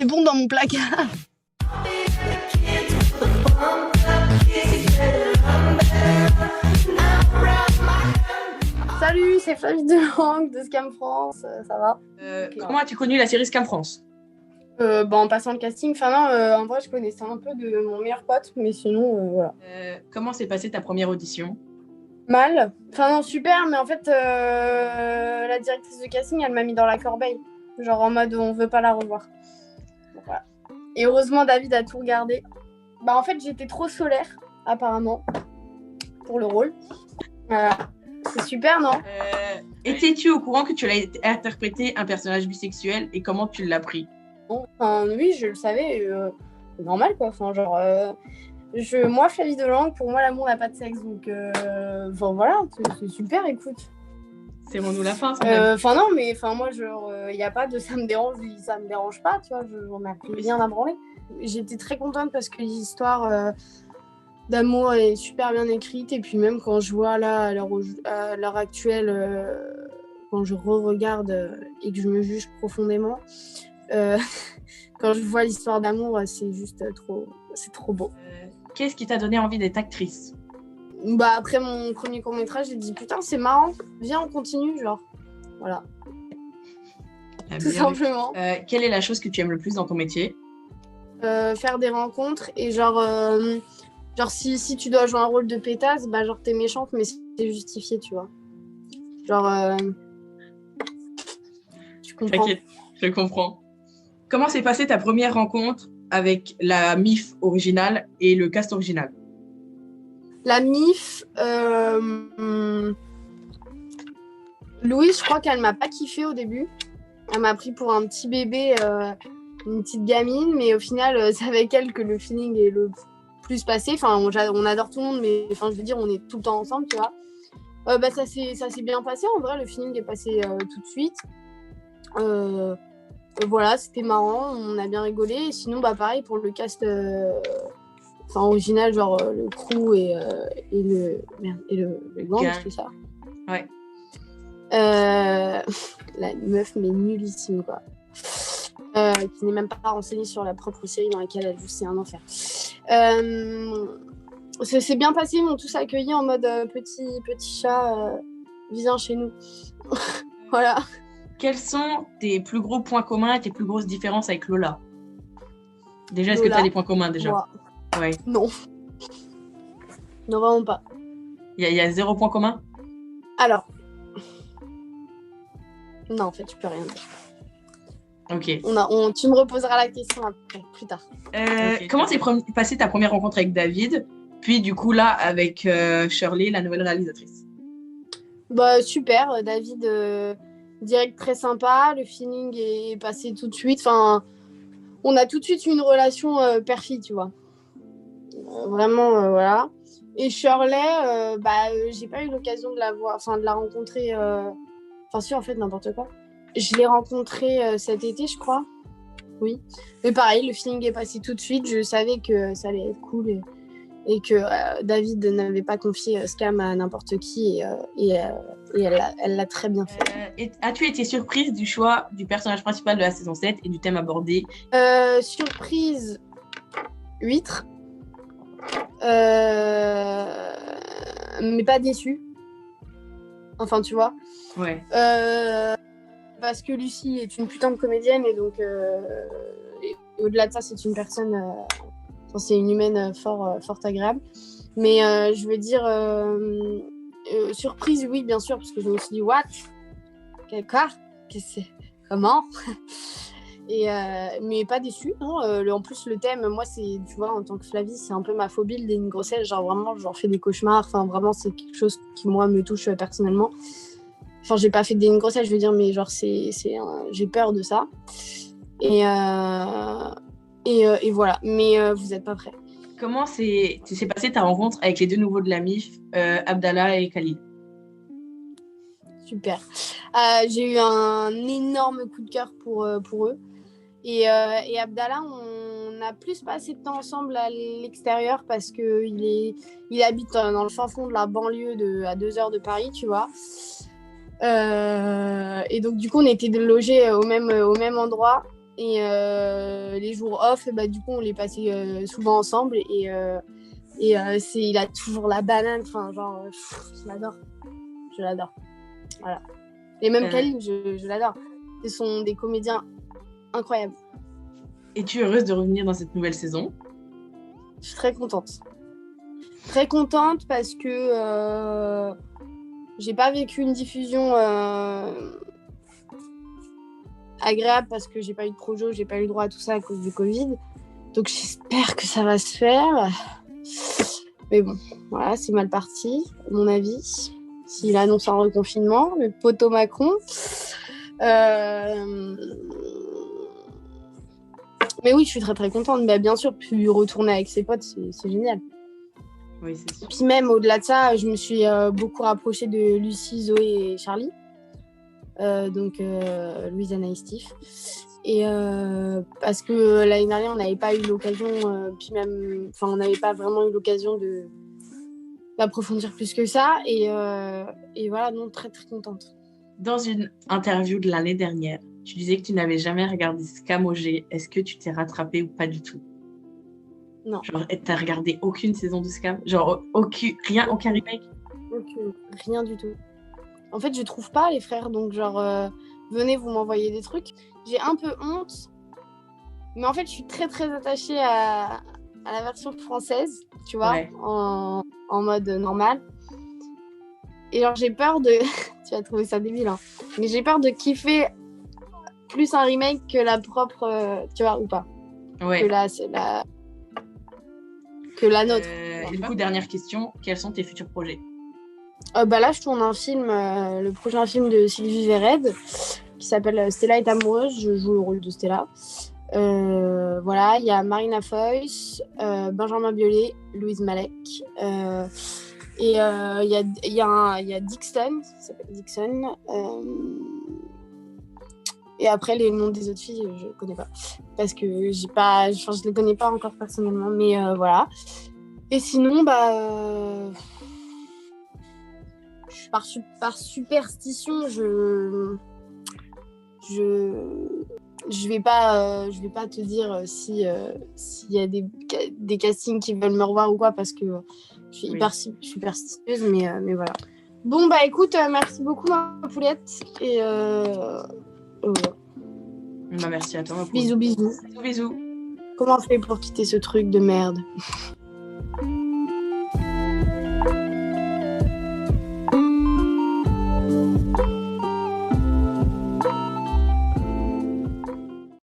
C'est bon dans mon placard. Salut, c'est Flavie Delangue de Scam France, ça va? Comment as-tu connu la série Scam France? En passant le casting, en vrai je connaissais un peu de mon meilleur pote, mais sinon voilà. Comment s'est passée ta première audition? Mal, super, mais en fait la directrice de casting elle m'a mis dans la corbeille, genre en mode on veut pas la revoir. Donc, voilà. Et heureusement David a tout regardé. En fait j'étais trop solaire apparemment pour le rôle. Voilà. C'est super, non? Étais-tu au courant que tu allais interpréter un personnage bisexuel et comment tu l'as pris? Oui, je le savais, normal quoi. Moi, Flavie Delangue, pour moi, l'amour n'a pas de sexe, donc voilà, c'est super, écoute. Serrons-nous la fin. Non, mais moi, il n'y a pas de ça me dérange pas, tu vois, j'en ai rien à branler. J'étais très contente parce que l'histoire d'amour est super bien écrite, et puis même quand je vois là, à l'heure actuelle, quand je re-regarde et que je me juge profondément, quand je vois l'histoire d'amour, c'est juste c'est trop beau. Qu'est-ce qui t'a donné envie d'être actrice? Après mon premier court-métrage, j'ai dit putain, c'est marrant, viens, on continue, genre. Voilà. Tout simplement. Quelle est la chose que tu aimes le plus dans ton métier? Faire des rencontres et si tu dois jouer un rôle de pétasse, t'es méchante, mais c'est justifié, tu vois. Tu comprends. T'inquiète, je comprends. Comment s'est passée ta première rencontre avec la MIF originale et le cast original? La MIF, Louise, je crois qu'elle m'a pas kiffé au début. Elle m'a pris pour un petit bébé, une petite gamine, mais au final, c'est avec elle que le feeling est le plus passé. On adore tout le monde, mais je veux dire, on est tout le temps ensemble, tu vois. Ça s'est bien passé, en vrai, le feeling est passé tout de suite. Voilà, c'était marrant, on a bien rigolé. Et sinon, pareil pour le cast original, le crew et le gang, c'est ça. Ouais. La meuf, mais nullissime, quoi. Qui n'est même pas renseignée sur la propre série dans laquelle elle joue, c'est un enfer. C'est bien passé, ils m'ont tous accueilli en mode petit chat, viens chez nous. Voilà. Quels sont tes plus gros points communs et tes plus grosses différences avec Lola? Déjà, est-ce que tu as des points communs déjà? Moi. Ouais. Non. Non, vraiment pas. Il y a 0 point commun? Alors. Non, en fait, je peux rien dire. Ok. Tu me reposeras la question après, plus tard. Okay. Comment s'est passée ta première rencontre avec David, puis du coup là avec Shirley, la nouvelle réalisatrice? Super, David, direct très sympa, le feeling est passé tout de suite. On a tout de suite une relation père-fille, tu vois. Vraiment, voilà. Et Shirley, j'ai pas eu l'occasion de la voir, de la rencontrer. Si, en fait, n'importe quoi. Je l'ai rencontrée cet été, je crois. Oui. Mais pareil, le feeling est passé tout de suite. Je savais que ça allait être cool et que David n'avait pas confié Scam à n'importe qui. Et elle l'a très bien fait. As-tu été surprise du choix du personnage principal de la saison 7 et du thème abordé? Surprise, huître. Mais pas déçue. Enfin, tu vois. Ouais. Parce que Lucie est une putain de comédienne et donc et au-delà de ça, c'est une personne, c'est une humaine fort agréable. Mais je veux dire, surprise, oui, bien sûr, parce que je me suis dit, what? Quoi? Comment? Mais pas déçue, non. En plus, le thème, moi, c'est, tu vois, en tant que Flavie, c'est un peu ma phobie d'une grossesse. Genre, vraiment, j'en fais des cauchemars. Enfin, vraiment, c'est quelque chose qui, moi, me touche personnellement. Enfin, j'ai pas fait une grossesse, je veux dire, mais genre, j'ai peur de ça. Et voilà. Mais vous êtes pas prêts. Comment s'est passée ta rencontre avec les deux nouveaux de la MIF, Abdallah et Khalid? Super. J'ai eu un énorme coup de cœur pour eux. Et Abdallah, on a plus passé de temps ensemble à l'extérieur parce qu'il habite dans le fin fond de la banlieue à 2 heures de Paris, tu vois. Et donc, du coup, on était logés au même endroit. Et les jours off, bah, du coup, on les passait souvent ensemble. Et il a toujours la banane. Enfin, genre, je l'adore. Je l'adore. Voilà. Et même Khalil, je l'adore. Ce sont des comédiens incroyables. Es-tu heureuse de revenir dans cette nouvelle saison? Je suis très contente. Très contente parce que j'ai pas vécu une diffusion agréable parce que j'ai pas eu de projo, j'ai pas eu le droit à tout ça à cause du Covid. Donc j'espère que ça va se faire. Mais bon, voilà, c'est mal parti, à mon avis. S'il annonce un reconfinement, le poteau Macron. Mais oui, je suis très très contente. Mais bien sûr, puis retourner avec ses potes, c'est génial. Oui, c'est sûr. Puis même au-delà de ça, je me suis beaucoup rapprochée de Lucie, Zoé et Charlie. Donc Louise, Anaïs, Steve. Et parce que l'année dernière, on n'avait pas eu l'occasion, puis même, on n'avait pas vraiment eu l'occasion d'approfondir plus que ça. Et voilà, non, très très contente. Dans une interview de l'année dernière, tu disais que tu n'avais jamais regardé Scam OG. Est-ce que tu t'es rattrapée ou pas du tout? Non. Genre, t'as regardé aucune saison de Scam? Genre, aucun remake? Rien du tout. En fait, je trouve pas les frères, donc genre, venez, vous m'envoyez des trucs. J'ai un peu honte, mais en fait, je suis très très attachée à la version française, tu vois, Ouais. en mode normal. Et genre, j'ai peur de... tu vas trouver ça débile, hein. Mais j'ai peur de kiffer plus un remake que la propre, tu vois, ou pas. Ouais. Que la nôtre. Et du coup, dernière question, quels sont tes futurs projets? Bah là, je tourne un film, le prochain film de Sylvie Vered, qui s'appelle Stella est amoureuse. Je joue le rôle de Stella. Voilà, il y a Marina Foïs, Benjamin Biolay, Louise Malek. Et il y a Dixon, qui s'appelle Dixon. Et après, les noms des autres filles, je connais pas. Parce que je les connais pas encore personnellement. Mais voilà. Et sinon, bah... par superstition, je vais pas te dire s'il y a des castings qui veulent me revoir ou quoi, parce que je suis hyper superstitieuse, mais voilà. Bon, bah écoute, merci beaucoup ma poulette, et voilà. Bah, merci à toi, ma poule. Bisous. Bisous. Comment on fait pour quitter ce truc de merde?